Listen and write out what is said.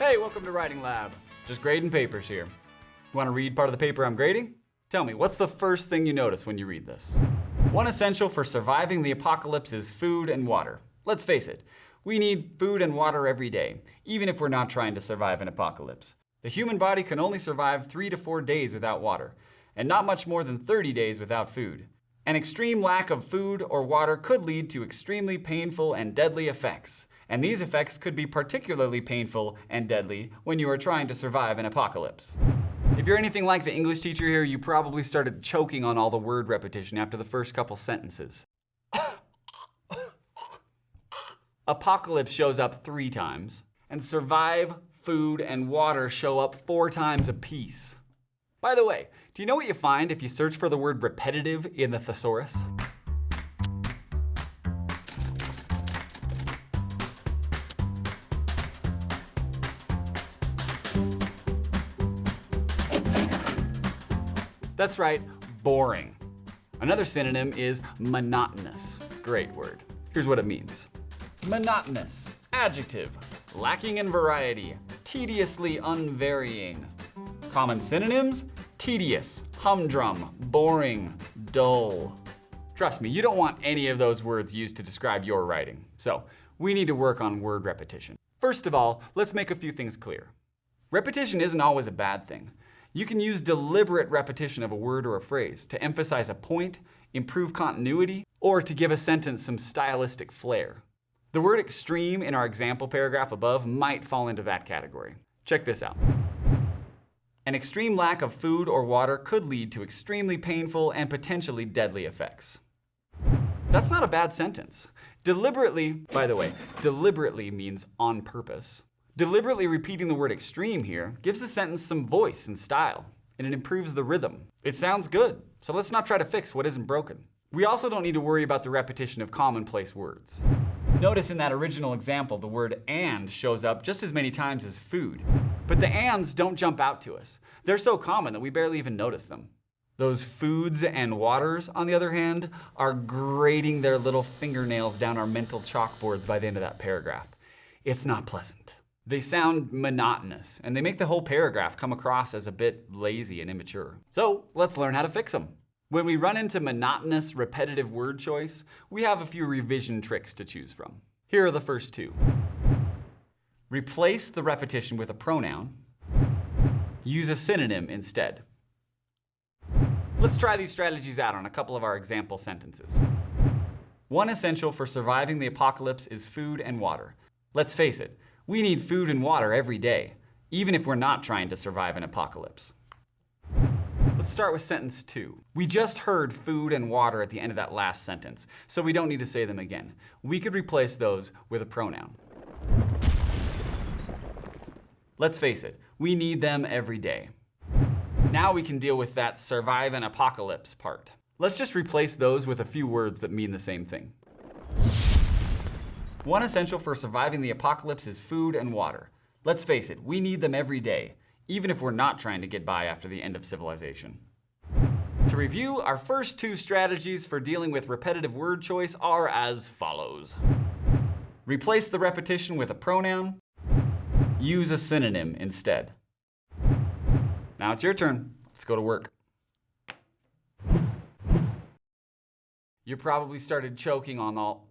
Hey, welcome to Writing Lab. Just grading papers here. Want to read part of the paper I'm grading? Tell me, what's the first thing you notice when you read this? One essential for surviving the apocalypse is food and water. Let's face it, we need food and water every day, even if we're not trying to survive an apocalypse. The human body can only survive 3 to 4 days without water, and not much more than 30 days without food. An extreme lack of food or water could lead to extremely painful and deadly effects. And these effects could be particularly painful and deadly when you are trying to survive an apocalypse. If you're anything like the English teacher here, you probably started choking on all the word repetition after the first couple sentences. Apocalypse shows up 3 times, and survive, food, and water show up 4 times apiece. By the way, do you know what you find if you search for the word repetitive in the thesaurus? That's right, boring. Another synonym is monotonous. Great word. Here's what it means. Monotonous, adjective, lacking in variety, tediously unvarying. Common synonyms, tedious, humdrum, boring, dull. Trust me, you don't want any of those words used to describe your writing. So we need to work on word repetition. First of all, let's make a few things clear. Repetition isn't always a bad thing. You can use deliberate repetition of a word or a phrase to emphasize a point, improve continuity, or to give a sentence some stylistic flair. The word extreme in our example paragraph above might fall into that category. Check this out. An extreme lack of food or water could lead to extremely painful and potentially deadly effects. That's not a bad sentence. Deliberately, by the way, deliberately means on purpose. Deliberately repeating the word extreme here gives the sentence some voice and style, and it improves the rhythm. It sounds good, so let's not try to fix what isn't broken. We also don't need to worry about the repetition of commonplace words. Notice in that original example, the word and shows up just as many times as food. But the ands don't jump out to us. They're so common that we barely even notice them. Those foods and waters, on the other hand, are grating their little fingernails down our mental chalkboards by the end of that paragraph. It's not pleasant. They sound monotonous, and they make the whole paragraph come across as a bit lazy and immature. So let's learn how to fix them. When we run into monotonous, repetitive word choice, we have a few revision tricks to choose from. Here are the first 2. Replace the repetition with a pronoun. Use a synonym instead. Let's try these strategies out on a couple of our example sentences. One essential for surviving the apocalypse is food and water. Let's face it, we need food and water every day, even if we're not trying to survive an apocalypse. Let's start with sentence 2. We just heard food and water at the end of that last sentence, so we don't need to say them again. We could replace those with a pronoun. Let's face it, we need them every day. Now we can deal with that survive an apocalypse part. Let's just replace those with a few words that mean the same thing. One essential for surviving the apocalypse is food and water. Let's face it, we need them every day, even if we're not trying to get by after the end of civilization. To review, our first 2 strategies for dealing with repetitive word choice are as follows. Replace the repetition with a pronoun. Use a synonym instead. Now it's your turn. Let's go to work. You probably started choking on all